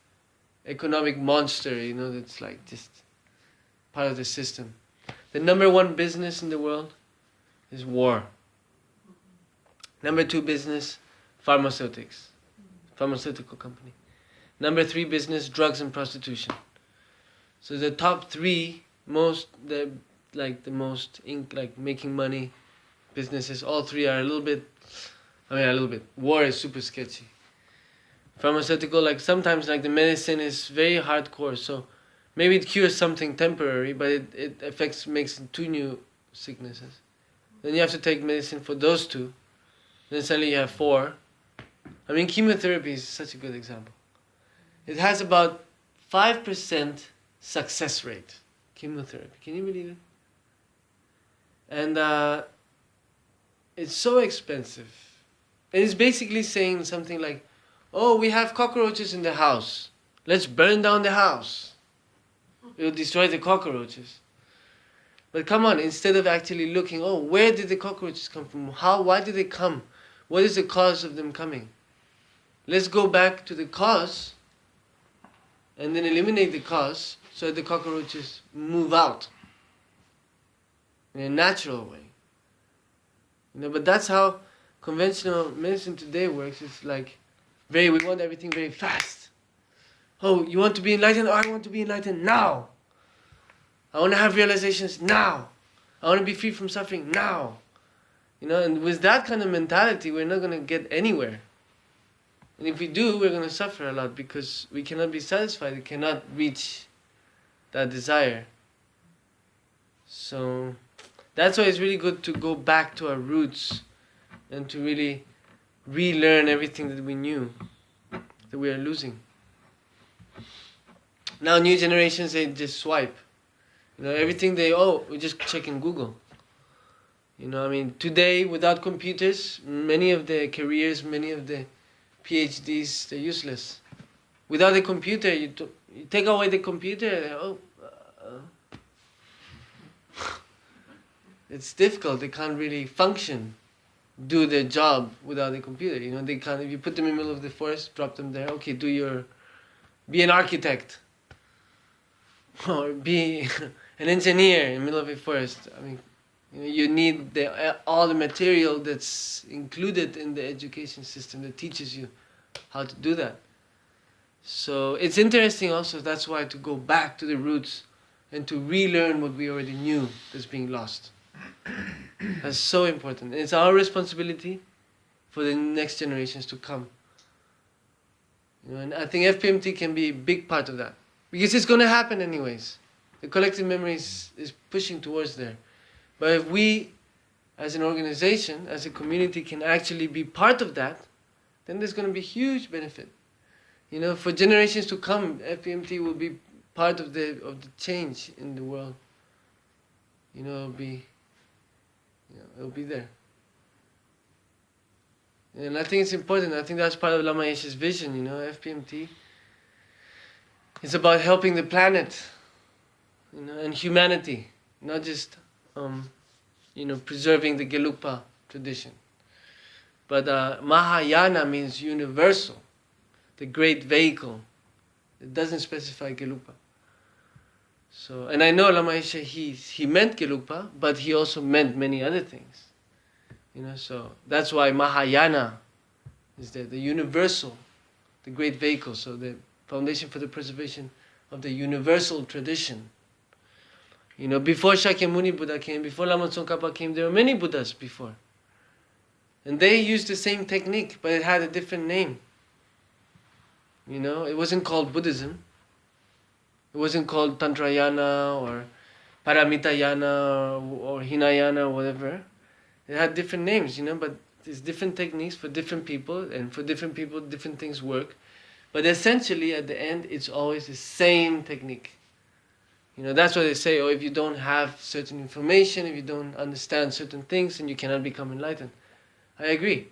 S1: economic monster, you know, that's like just part of the system. The number 1 business in the world is war. Number 2 business, pharmaceutical company. Number 3 business, drugs and prostitution. So the top 3 making money businesses, all 3 are a little bit. War is super sketchy. Pharmaceutical, like sometimes like the medicine is very hardcore, so maybe it cures something temporary, but it makes 2 new sicknesses. Then you have to take medicine for those 2. Then suddenly you have 4. I mean, chemotherapy is such a good example. It has about 5% success rate. Chemotherapy, can you believe it? And it's so expensive. And it's basically saying something like, oh, we have cockroaches in the house. Let's burn down the house. It will destroy the cockroaches. But come on, instead of actually looking, oh, where did the cockroaches come from? Why did they come? What is the cause of them coming? Let's go back to the cause and then eliminate the cause so that the cockroaches move out in a natural way. You know, but that's how conventional medicine today works. It's like we want everything very fast. Oh, you want to be enlightened? Oh, I want to be enlightened now. I want to have realizations now. I want to be free from suffering now. And with that kind of mentality, we're not going to get anywhere. And if we do, we're going to suffer a lot because we cannot be satisfied. We cannot reach that desire. So that's why it's really good to go back to our roots and to really relearn everything that we knew, that we are losing. Now new generations, they just swipe. Everything we just check in Google. Today without computers, many of the careers, many of the PhDs, they're useless. Without a computer, you take away the computer, it's difficult. They can't really function, do their job without a computer. They can't. If you put them in the middle of the forest, drop them there. Okay, be an architect, or be an engineer in the middle of a forest. You need all the material that's included in the education system that teaches you how to do that. So it's interesting also, that's why, to go back to the roots and to relearn what we already knew that's being lost. That's so important. It's our responsibility for the next generations to come. And I think FPMT can be a big part of that. Because it's going to happen anyways. The collective memory is pushing towards there. But if we, as an organization, as a community, can actually be part of that, then there's going to be huge benefit. For generations to come, FPMT will be part of the change in the world. It'll be there. And I think it's important. I think that's part of Lama Yeshe's vision. FPMT. It's about helping the planet, and humanity, not just preserving the Gelugpa tradition. But Mahayana means universal, the great vehicle. It doesn't specify Gelugpa. So, and I know Lama Yeshe, he meant Gelugpa, but he also meant many other things. So that's why Mahayana is there, the universal, the great vehicle. So the foundation for the preservation of the universal tradition. Before Shakyamuni Buddha came, before Lama Tsongkhapa came, there were many Buddhas before. And they used the same technique, but it had a different name. It wasn't called Buddhism. It wasn't called Tantrayana or Paramitayana or Hinayana or whatever. It had different names, but there's different techniques for different people, and for different people, different things work. But essentially, at the end, it's always the same technique. That's why they say, if you don't have certain information, if you don't understand certain things, then you cannot become enlightened. I agree.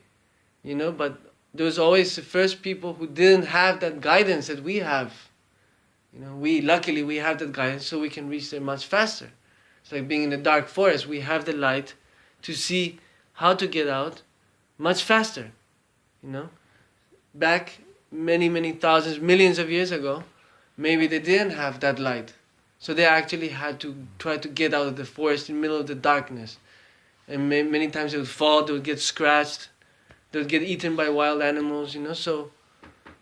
S1: But there was always the first people who didn't have that guidance that we have. Luckily we have that guidance, so we can reach there much faster. It's like being in a dark forest. We have the light to see how to get out much faster. Back many thousands, millions of years ago, maybe they didn't have that light. So they actually had to try to get out of the forest in the middle of the darkness. And many times they would fall, they would get scratched, they would get eaten by wild animals, So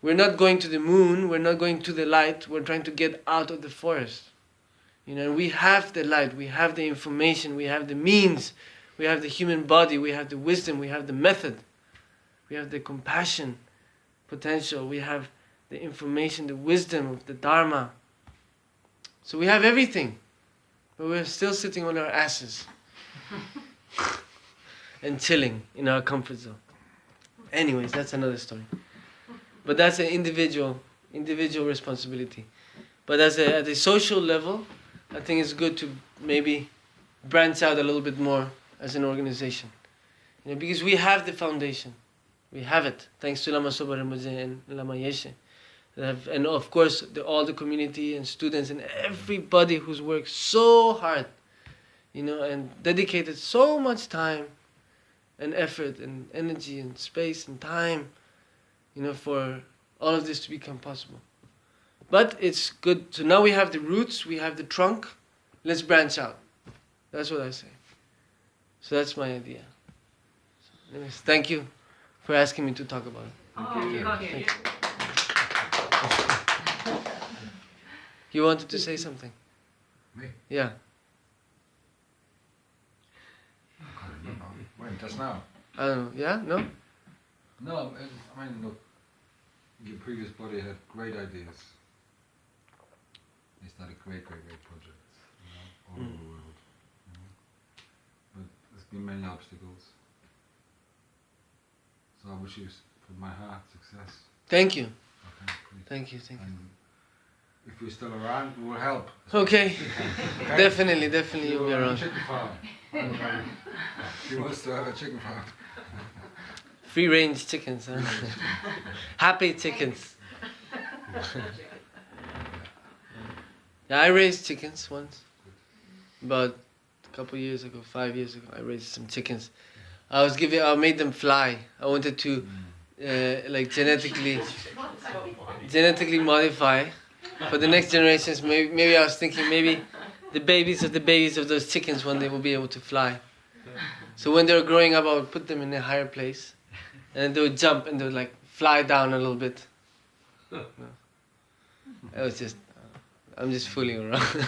S1: we're not going to the moon, we're not going to the light, we're trying to get out of the forest. We have the light, we have the information, we have the means, we have the human body, we have the wisdom, we have the method, we have the compassion potential, we have the information, the wisdom of the Dharma. So we have everything, but we're still sitting on our asses and chilling in our comfort zone. Anyways, that's another story. But that's an individual responsibility. But at a social level, I think it's good to maybe branch out a little bit more as an organization. Because we have the foundation. We have it, thanks to Lama Soba Rinpoche and Lama Yeshe. And of course, all the community and students and everybody who's worked so hard, and dedicated so much time and effort and energy and space and time, for all of this to become possible. But it's good. So now we have the roots, we have the trunk. Let's branch out. That's what I say. So that's my idea. So anyways, thank you for asking me to talk about it.
S2: Thank you.
S1: You wanted to say something?
S3: Me?
S1: Yeah.
S3: I can't remember. When? just now.
S1: I don't know. Yeah? No?
S3: No, I mean, look, your previous body had great ideas. They started great projects, all over the world. But there's been many obstacles. So I wish you, from my heart, success.
S1: Thank you.
S3: Okay, please.
S1: Thank you. Thank you.
S3: And if we're still around, we will help.
S1: Okay.
S3: Okay?
S1: Definitely you'll be around.
S3: Chicken farm. She wants to have a chicken farm.
S1: Free range chickens, huh? Happy chickens. Yeah, I raised chickens once. About a couple years ago, 5 years ago, I raised some chickens. I made them fly. I wanted to like genetically modify for the next generations. Maybe I was thinking maybe the babies of those chickens one day will be able to fly. So when they were growing up, I would put them in a higher place, and they would jump and they would like fly down a little bit. It was just, I'm just fooling around.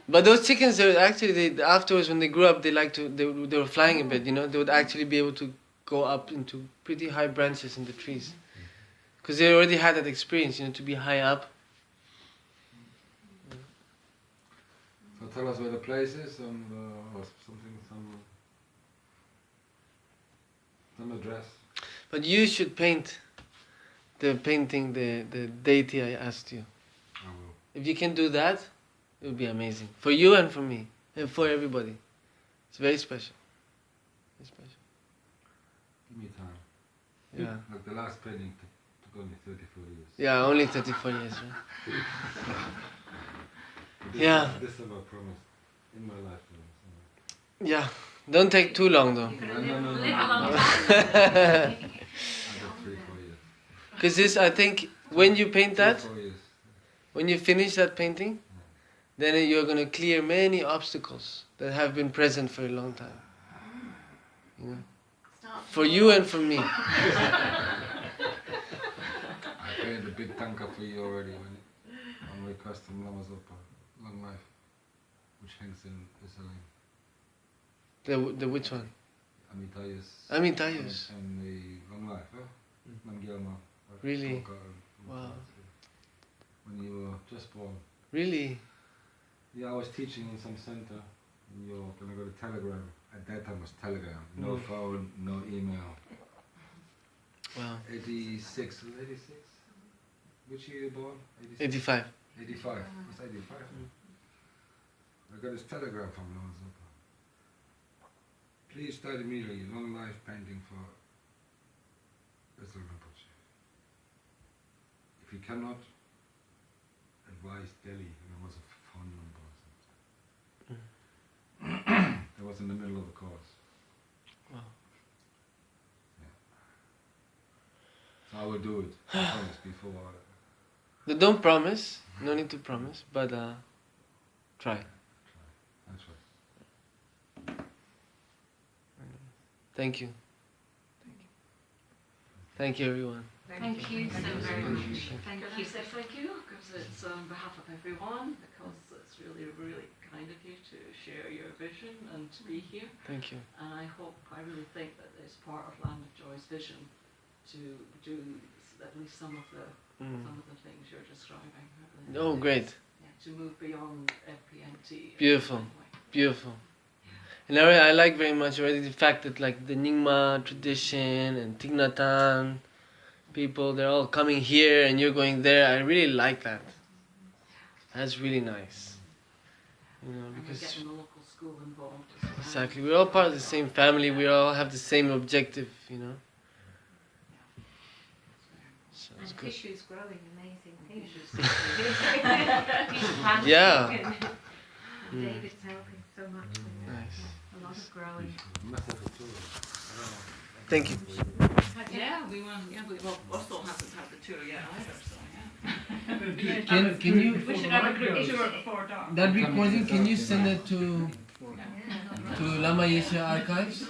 S1: But those chickens, afterwards when they grew up, they were flying a bit. They would actually be able to go up into pretty high branches in the trees, because they already had that experience, to be high up.
S3: So tell us where the place is and or some address.
S1: But you should paint the deity I asked you.
S3: I will.
S1: If you can do that, it would be amazing for you and for me and for everybody. It's very special. Very special.
S3: Give me time.
S1: Yeah.
S3: Like the last painting took only 34 years.
S1: Yeah, only 34 years, right? Yeah.
S3: This is my promise in my lifetime. So.
S1: Yeah. Don't take too long though.
S2: You're
S3: No.
S2: live a long time.
S3: I got 3-4 years.
S1: Because I think when you paint that,
S3: 3-4 years.
S1: when you finish that painting, then you're going to clear many obstacles that have been present for a long time. For you and for me.
S3: I painted a big tanka for you already on request from Lama Zopa, Long Life, which hangs in Israel.
S1: The which one?
S3: Amitayus.
S1: Amitayus.
S3: And the Long Life, Mangyama.
S1: Really? Wow.
S3: When you were just born.
S1: Really?
S3: Yeah, I was teaching in some center in Europe and I got a telegram. At that time it was telegram. No phone, no email.
S1: Wow.
S3: 86. Was it 86? Which year you were born?
S1: 85.
S3: 85. It was 85. I got this telegram from Lama Zopa. Please start immediately. Long life painting for Ösel Rinpoche. If you cannot, advise Delhi. And there was a phone number or something. That was in the middle of the course.
S1: Wow.
S3: Yeah. So I will do it. I promise before.
S1: Don't promise. No need to promise. But try.
S3: That's right.
S1: Thank you. Thank you, everyone.
S2: Thank you so very much. Thank
S4: Can I
S2: you.
S4: say thank you? Because it's on behalf of everyone, because it's really, really kind of you to share your vision and to be here.
S1: Thank you.
S4: And I really think that it's part of Land of Joy's vision to do at least some of the things you're describing.
S1: Oh, great.
S4: Yeah, to move beyond FPNT.
S1: Beautiful. Beautiful. And I like very much already the fact that like the Nyingma tradition and Thich Nhat Hanh people, they're all coming here and you're going there. I really like that. That's really nice.
S4: And
S1: Because
S4: getting the local school involved as well.
S1: exactly, we're all part of the same family. We all have the same objective, So it's
S2: And
S1: good.
S2: tissue's growing, amazing things.
S1: Yeah.
S2: David's helping so much with
S1: Nice.
S2: a lot of growing.
S1: Thank you.
S4: Yeah, well, Oslo hasn't had the tour yet either, so yeah.
S1: Can you
S4: We should have a group tour before dark.
S1: that recording? Can you send it to Lama Yeshe archives?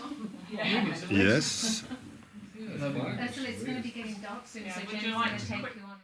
S5: Yes.
S2: Ursula, it's going to be getting dark soon, so
S4: Yeah, would
S2: Jen's
S4: you
S2: going
S4: like
S2: to
S4: to
S2: take
S4: quick-
S2: you on.